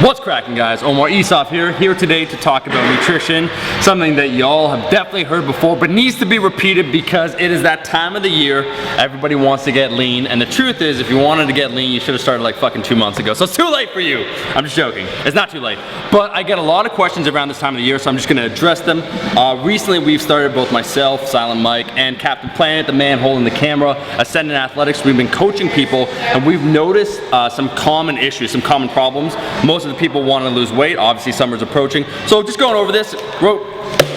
What's cracking, guys? Omar Isaf here today to talk about nutrition, something that y'all have definitely heard before but needs to be repeated because it is that time of the year everybody wants to get lean, and the truth is if you wanted to get lean you should have started like fucking 2 months ago, so it's too late for you. I'm just joking, it's not too late, but I get a lot of questions around this time of the year, so I'm just going to address them. Recently we've started, both myself, Silent Mike, and Captain Planet, the man holding the camera, Ascendant Athletics. We've been coaching people and we've noticed some common issues, some common problems. Most of the people want to lose weight. Obviously summer's approaching, so just going over this, wrote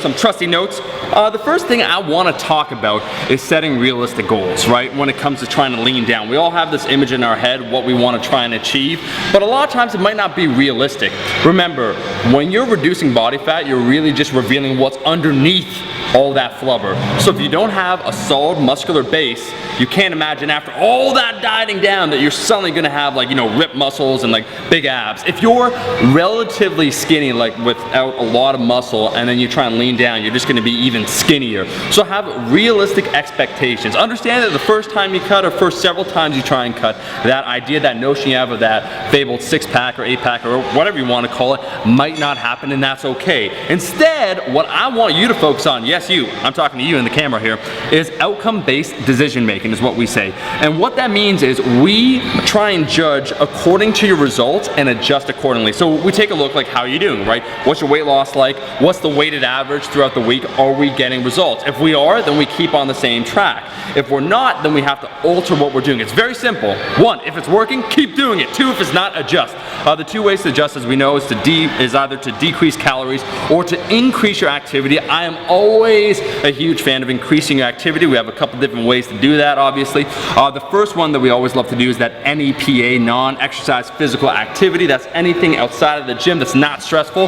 some trusty notes. The first thing I want to talk about is setting realistic goals, right? When it comes to trying to lean down, we all have this image in our head what we want to try and achieve, but a lot of times it might not be realistic. Remember, when you're reducing body fat, you're really just revealing what's underneath all that flubber. So if you don't have a solid muscular base, you can't imagine after all that dieting down that you're suddenly gonna have, like, you know, ripped muscles and like big abs. If you're relatively skinny, like without a lot of muscle, and then you try and lean down, you're just gonna be even skinnier. So have realistic expectations. Understand that the first time you cut, or first several times you try and cut, that idea, that notion you have of that fabled 6-pack or 8-pack or whatever you want to call it might not happen, and that's okay. Instead, what I want you to focus on, yes you, I'm talking to you in the camera here, is outcome-based decision making is what we say. And what that means is we try and judge according to your results and adjust accordingly. So we take a look, like, how are you doing, right? What's your weight loss like? What's the weighted average throughout the week? Are we getting results? If we are, then we keep on the same track. If we're not, then we have to alter what we're doing. It's very simple. 1, if it's working, keep doing it. 2, if it's not, adjust. The 2 ways to adjust, as we know, is either to decrease calories or to increase your activity. I am always a huge fan of increasing your activity. We have a couple different ways to do that, obviously. The first one that we always love to do is that NEPA, non-exercise physical activity. That's anything outside of the gym that's not stressful.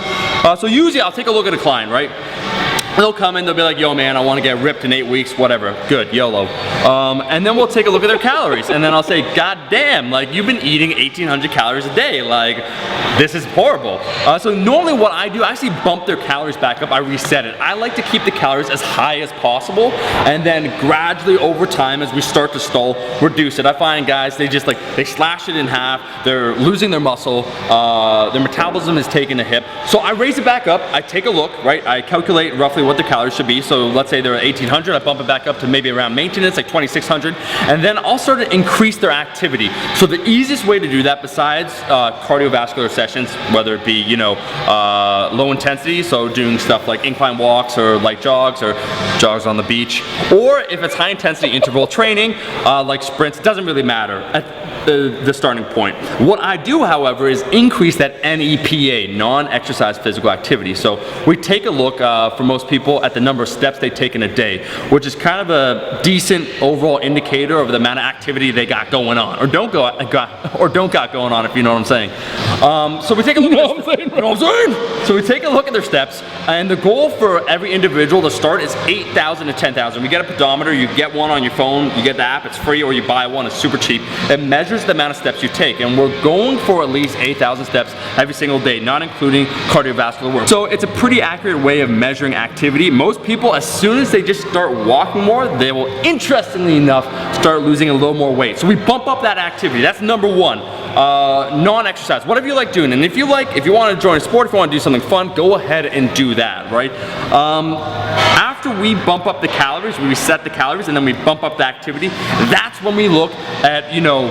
So usually I'll take a look at a client, right? They'll come in, they'll be like, yo man, I want to get ripped in 8 weeks, whatever, good, YOLO. And then we'll take a look at their calories, and then I'll say, god damn, like, you've been eating 1,800 calories a day, like, this is horrible. So normally what I do, I actually bump their calories back up, I reset it. I like to keep the calories as high as possible, and then gradually over time, as we start to stall, reduce it. I find guys, they slash it in half, they're losing their muscle, their metabolism is taking a hit. So I raise it back up, I take a look, right, I calculate roughly what the calories should be. So let's say they're at 1,800, I bump it back up to maybe around maintenance, like 2,600, and then I'll start to increase their activity. So the easiest way to do that, besides cardiovascular sessions, whether it be, you know, low intensity, so doing stuff like incline walks or light jogs or jogs on the beach, or if it's high intensity interval training, like sprints, doesn't really matter at the starting point. What I do, however, is increase that NEPA, non-exercise physical activity. So we take a look, for most people, at the number of steps they take in a day, which is kind of a decent overall indicator of the amount of activity they got going on, or don't got going on, if you know what I'm saying. So we take a look at So we take a look at their steps, and the goal for every individual to start is 8,000 to 10,000. We get a pedometer, you get one on your phone, you get the app, it's free, or you buy one, it's super cheap. It measures the amount of steps you take, and we're going for at least 8,000 steps every single day, not including cardiovascular work. So it's a pretty accurate way of measuring activity. Most people, as soon as they just start walking more, they will, interestingly enough, start losing a little more weight. So we bump up that activity. That's number 1. Non-exercise, whatever you like doing. And if you want to join a sport, if you want to do something fun, go ahead and do that, right? After we bump up the calories, we reset the calories, and then we bump up the activity, that's when we look at, you know,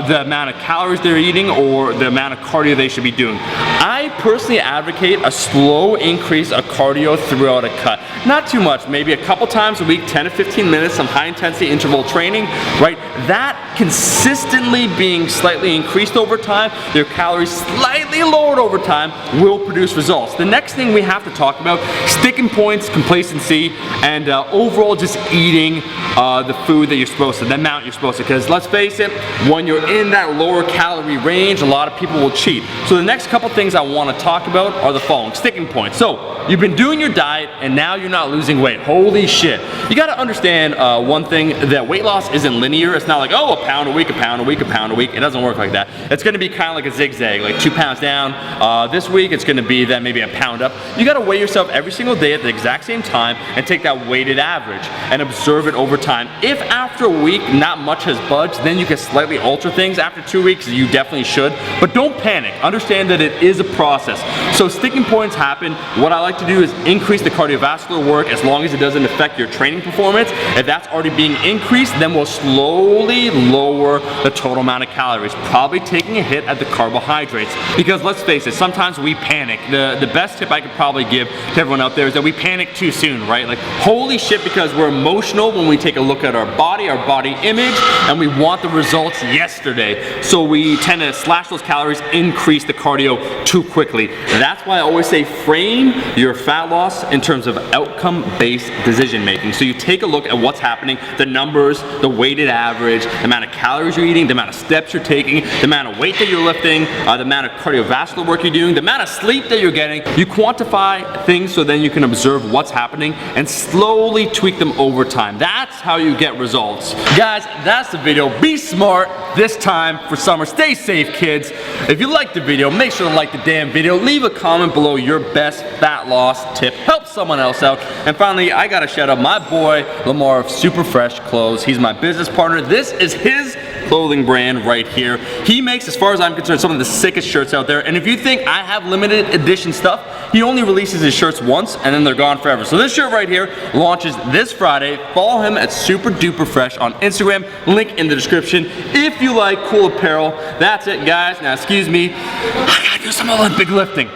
the amount of calories they're eating or the amount of cardio they should be doing. I personally advocate a slow increase of cardio throughout a cut. Not too much, maybe a couple times a week, 10 to 15 minutes, some high intensity interval training, right? That consistently being slightly increased over time, their calories slightly lowered over time, will produce results. The next thing we have to talk about, sticking points, complacency, and overall just eating the food that you're supposed to, the amount you're supposed to, because let's face it, when you're in that lower calorie range, a lot of people will cheat. So the next couple things I want to talk about are the following: sticking points. So you've been doing your diet and now you're not losing weight. Holy shit. You gotta understand one thing, that weight loss isn't linear. It's not like, oh, a pound a week, a pound a week, a pound a week. It doesn't work like that. It's gonna be kind of like a zigzag, like 2 pounds down. This week it's gonna be then maybe a pound up. You gotta weigh yourself every single day at the exact same time and take that weighted average and observe it over time. If after a week not much has budged, then you can slightly alter things. After 2 weeks, you definitely should, but don't panic. Understand that it is a process. So sticking points happen. What I like to do is increase the cardiovascular work as long as it doesn't affect your training performance. If that's already being increased, then we'll slowly lower the total amount of calories, probably taking a hit at the carbohydrates. Because let's face it, sometimes we panic. The best tip I could probably give to everyone out there is that we panic too soon, right? Like, holy shit, because we're emotional when we take a look at our body image, and we want the results yesterday. So we tend to slash those calories, increase the cardio too quickly. That's why I always say frame your fat loss in terms of outcome-based decision making. So you take a look at what's happening, the numbers, the weighted average, the amount of calories you're eating, the amount of steps you're taking, the amount of weight that you're lifting, the amount of cardiovascular work you're doing, the amount of sleep that you're getting. You quantify things so then you can observe what's happening and slowly tweak them over time. That's how you get results. Guys, that's the video. Be smart this time for summer. Stay safe, kids. If you liked the video, make sure to like the damn video. Leave a comment below your best fat loss tip. Help someone else out. And finally, I gotta shout out my boy Lamar of Super Fresh Clothes. He's my business partner. This is his clothing brand right here. He makes, as far as I'm concerned, some of the sickest shirts out there. And if you think I have limited edition stuff, he only releases his shirts once and then they're gone forever. So this shirt right here launches this Friday. Follow him at Super Duper Fresh on Instagram. Link in the description. If you like cool apparel, that's it, guys. Now, excuse me, I gotta do some Olympic lifting.